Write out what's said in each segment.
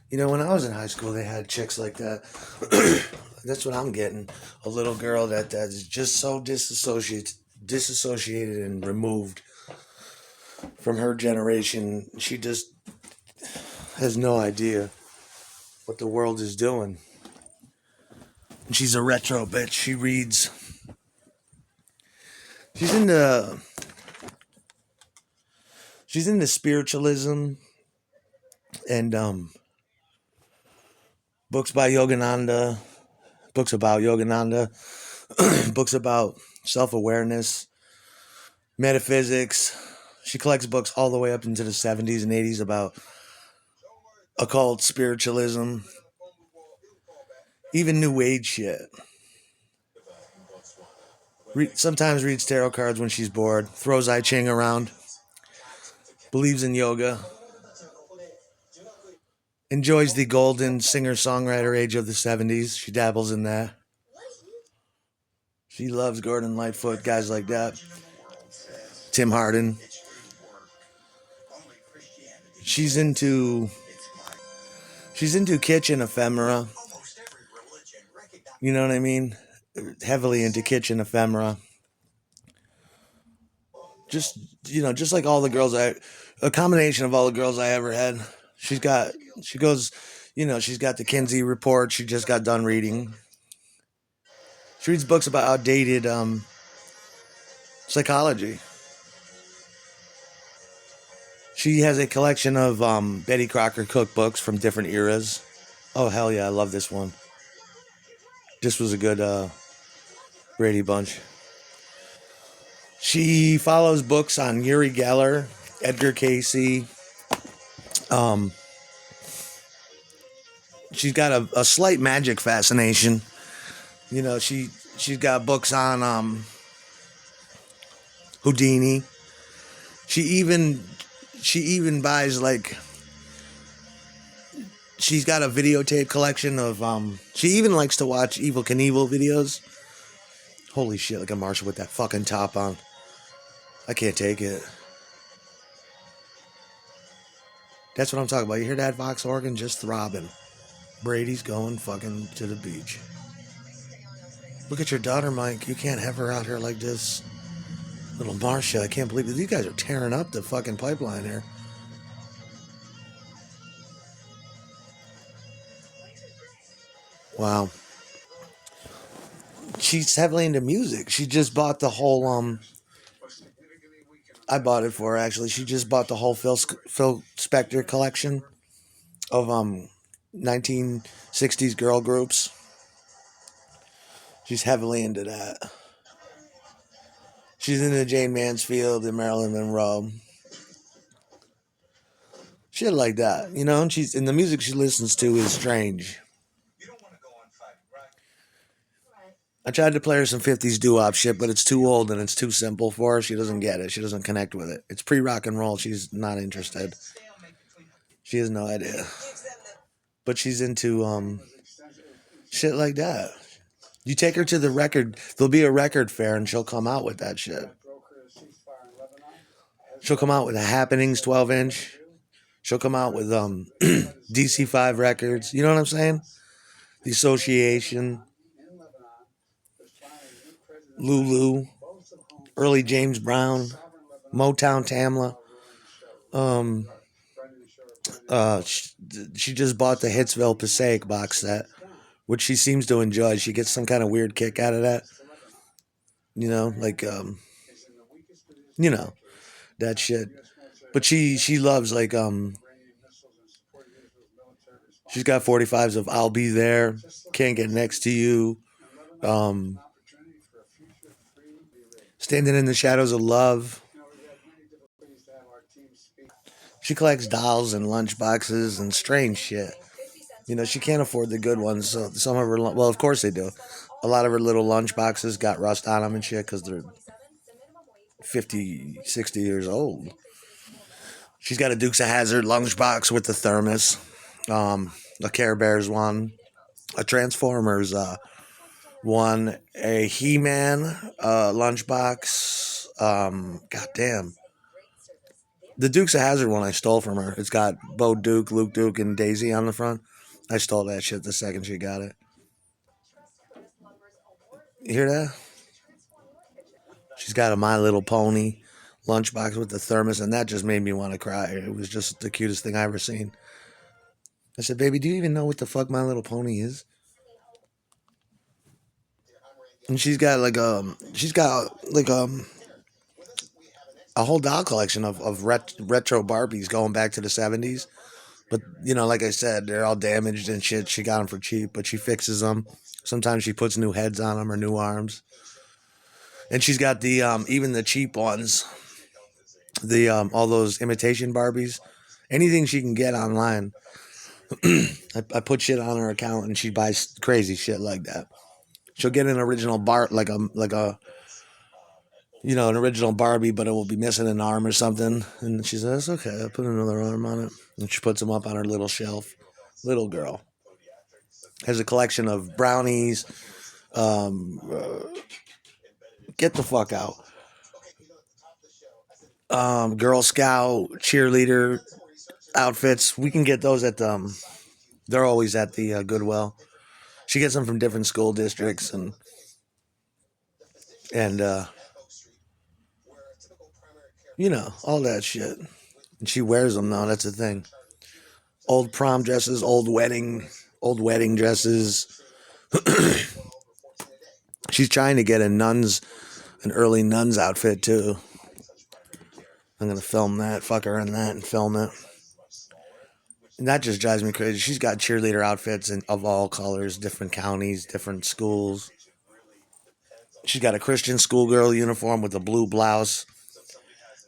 You know, when I was in high school, they had chicks like that. That's what I'm getting. A little girl that is just so disassociated and removed from her generation. She just has no idea what the world is doing. And she's a retro bitch. She reads. She's into. She's into spiritualism and books by Yogananda. Books about Yogananda. Books about self awareness, metaphysics. She collects books all the way up into the 70s and 80s about occult spiritualism, even new age shit. Sometimes reads tarot cards when she's bored, throws I Ching around, believes in yoga, enjoys the golden singer-songwriter age of the 70s. She dabbles in that. She loves Gordon Lightfoot, guys like that. Tim Hardin. She's into kitchen ephemera. You know what I mean? Heavily into kitchen ephemera. Just just like all the girls a combination of all the girls I ever had. She's got she goes, she's got the Kinsey report. She just got done reading. She reads books about outdated psychology. She has a collection of Betty Crocker cookbooks from different eras. Oh hell yeah, I love this one. This was a good Brady Bunch. She follows books on Uri Geller, Edgar Casey. Um, she's got a slight magic fascination. She's got books on Houdini. She even buys like she's got a videotape collection of she even likes to watch Evil Knievel videos. Holy shit, like a Marshall with that fucking top on. I can't take it. That's what I'm talking about. You hear that Vox organ just throbbing. Brady's going fucking to the beach. Look at your daughter, Mike. You can't have her out here like this. Little Marcia, I can't believe it. These guys are tearing up the fucking pipeline here. Wow. She's heavily into music. She just bought the whole I bought it for her actually. She just bought the whole Phil Spector collection of 1960s girl groups. She's heavily into that. She's into Jane Mansfield and Marilyn Monroe. Shit like that, and the music she listens to is strange. I tried to play her some 50s doo-wop shit, but it's too old and it's too simple for her. She doesn't get it. She doesn't connect with it. It's pre-rock and roll. She's not interested. She has no idea. But she's into shit like that. You take her to the record, there'll be a record fair and she'll come out with that shit. She'll come out with a Happenings 12-inch. She'll come out with DC5 records. You know what I'm saying? The Association, Lulu, early James Brown, Motown Tamla. She just bought the Hitsville Passaic box set, which she seems to enjoy. She gets some kind of weird kick out of that. Like that shit. But she loves like she's got 45s of I'll Be There, Can't Get Next to You, Standing in the Shadows of Love. She collects dolls and lunchboxes and strange shit. She can't afford the good ones, so some of her, well, of course they do. A lot of her little lunchboxes got rust on them and shit because they're 50, 60 years old. She's got a Dukes of Hazzard lunchbox with the thermos, a Care Bears one, a Transformers one, a He-Man lunchbox. Goddamn. The Dukes of Hazzard one I stole from her. It's got Bo Duke, Luke Duke, and Daisy on the front. I stole that shit the second she got it. You hear that? She's got a My Little Pony lunchbox with the thermos, and that just made me want to cry. It was just the cutest thing I ever seen. I said, "Baby, do you even know what the fuck My Little Pony is?" And she's got like a whole doll collection of retro Barbies going back to the 70s. But, you know, like I said, they're all damaged and shit. She got them for cheap, but she fixes them. Sometimes she puts new heads on them or new arms. And she's got the even the cheap ones, the all those imitation Barbies, anything she can get online. I put shit on her account and she buys crazy shit like that. She'll get an original like a an original Barbie, but it will be missing an arm or something. And she says, "That's okay. I'll put another arm on it." And she puts them up on her little shelf. Little girl has a collection of brownies. Um, uh, get the fuck out. Girl Scout, cheerleader outfits. We can get those at the. They're always at the Goodwill. She gets them from different school districts and all that shit. And she wears them now. That's the thing. Old prom dresses, old wedding dresses. She's trying to get an early nun's outfit too. I'm gonna film that, fuck her in that, and film it. And that just drives me crazy. She's got cheerleader outfits of all colors, different counties, different schools. She's got a Christian schoolgirl uniform with a blue blouse,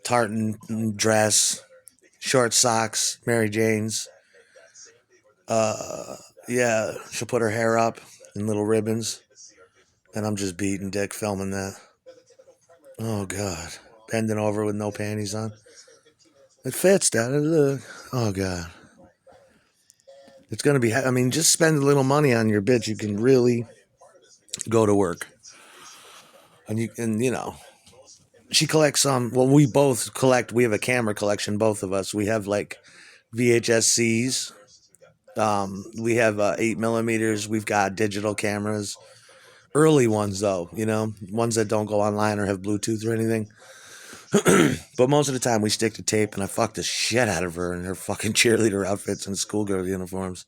tartan dress, short socks, Mary Jane's. Uh, yeah, she'll put her hair up in little ribbons, and I'm just beating dick filming that. Oh God, bending over with no panties on. It fits, Dad. Look. Oh God, it's gonna be. I mean, just spend a little money on your bitch. You can really go to work, and she collects some. Well, we both collect. We have a camera collection, both of us. We have like VHS-Cs. We have 8 millimeters. We've got digital cameras. Early ones though, ones that don't go online or have Bluetooth or anything. But most of the time we stick to tape, and I fuck the shit out of her in her fucking cheerleader outfits and schoolgirl uniforms.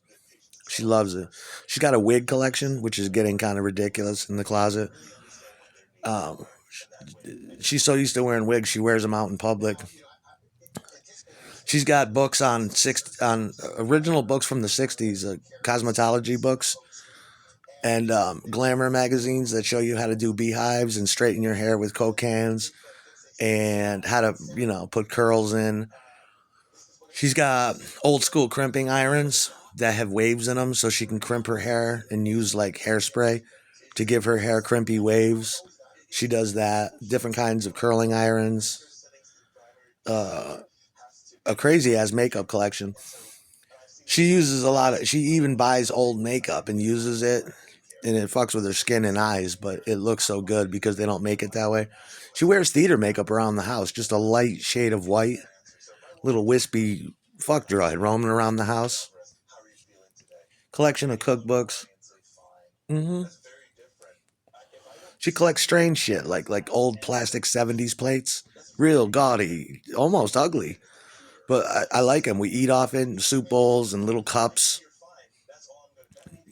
She loves it. She's got a wig collection, which is getting kind of ridiculous in the closet. Um, she's so used to wearing wigs, she wears them out in public. She's got books on original books from the '60s, cosmetology books, and glamour magazines that show you how to do beehives and straighten your hair with Coke cans and how to put curls in. She's got old school crimping irons that have waves in them, so she can crimp her hair and use like hairspray to give her hair crimpy waves. She does that. Different kinds of curling irons. Uh, a crazy ass makeup collection. She uses a lot of. She even buys old makeup and uses it, and it fucks with her skin and eyes, but it looks so good because they don't make it that way. She wears theater makeup around the house, just a light shade of white, little wispy fuck droid roaming around the house. Collection of cookbooks. hmm She collects strange shit like old plastic '70s plates, real gaudy, almost ugly. But I like them. We eat off it, soup bowls and little cups.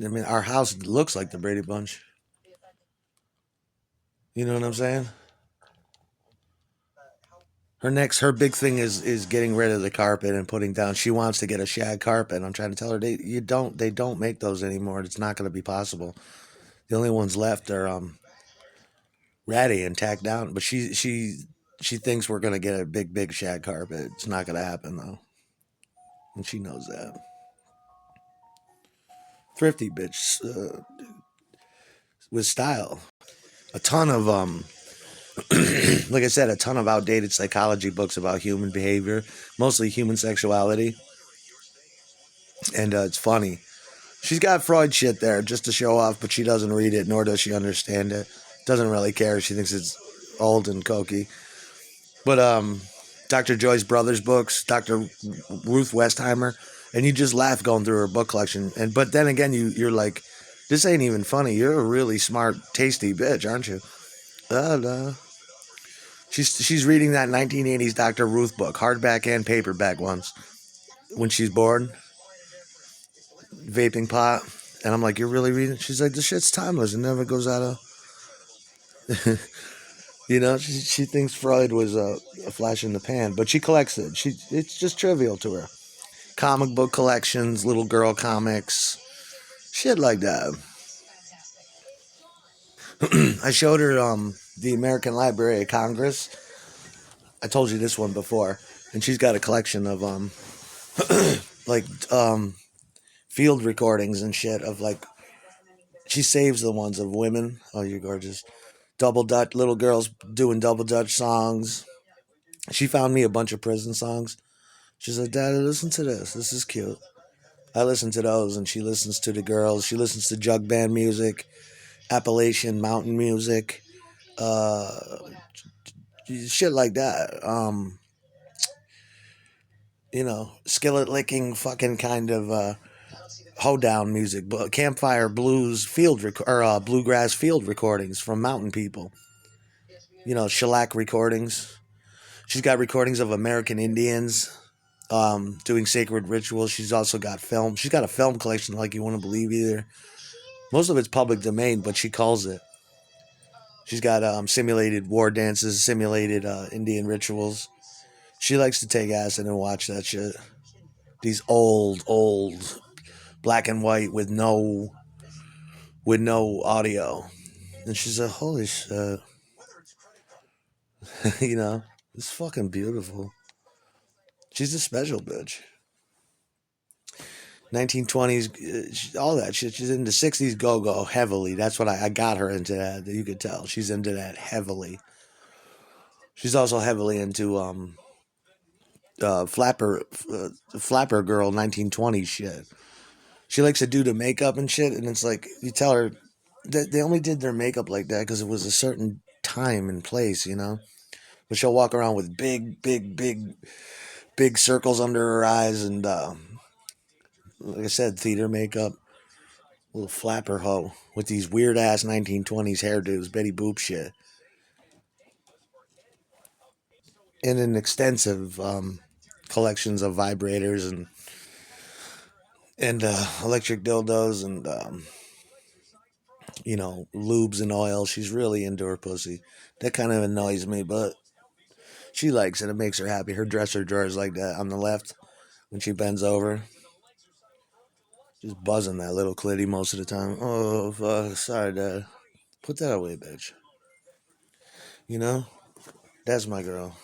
I mean, our house looks like the Brady Bunch. You know what I'm saying? Her big thing is getting rid of the carpet and putting down. She wants to get a shag carpet. I'm trying to tell her they don't make those anymore. It's not going to be possible. The only ones left are ratty and tacked down. But she thinks we're going to get a big shag carpet. It's not going to happen though, and she knows that. Thrifty bitch with style. A ton of like I said, a ton of outdated psychology books about human behavior, mostly human sexuality, and it's funny. She's got Freud shit there just to show off, but she doesn't read it, nor does she understand it. Doesn't really care. She thinks it's old and cokey. But Dr. Joyce Brothers books, Dr. Ruth Westheimer, and you just laugh going through her book collection. And but then again, you're like, this ain't even funny. You're a really smart, tasty bitch, aren't you? No. She's reading that 1980s Dr. Ruth book, hardback and paperback ones. When she's bored, vaping pot, and I'm like, you're really reading? She's like, this shit's timeless. It never goes out of. She thinks Freud was a flash in the pan, but she collects it. It's just trivial to her. Comic book collections, little girl comics, shit like that. I showed her the American Library of Congress. I told you this one before, and she's got a collection of like field recordings and shit of like, she saves the ones of women. Oh, you're gorgeous. Double Dutch, little girls doing double Dutch songs. She found me a bunch of prison songs. She's like, Daddy, listen to this. This is cute. I listen to those, and she listens to the girls. She listens to jug band music, Appalachian mountain music, uh, shit like that. Skillet licking fucking kind of hoedown music, but campfire blues bluegrass field recordings from mountain people. Shellac recordings. She's got recordings of American Indians doing sacred rituals. She's also got film. She's got a film collection like you wouldn't believe either. Most of it's public domain, but she calls it. She's got simulated war dances, simulated Indian rituals. She likes to take acid and watch that shit. These old black and white with no audio. And she's like, holy shit. It's fucking beautiful. She's a special bitch. 1920s, all that shit. She's into 60s go-go heavily. That's what I got her into that. You could tell. She's into that heavily. She's also heavily into flapper girl 1920s shit. She likes to do the makeup and shit, and it's like, you tell her that they only did their makeup like that because it was a certain time and place. But she'll walk around with big circles under her eyes, and like I said, theater makeup. Little flapper hoe with these weird ass 1920s hairdos, Betty Boop shit, and an extensive collections of vibrators and electric dildos and lubes and oil. She's really into her pussy. That kind of annoys me, but she likes it. It makes her happy. Her dresser drawer is like that on the left when she bends over. Just buzzing that little clitty most of the time. Oh, fuck. Sorry, Dad. Put that away, bitch. That's my girl.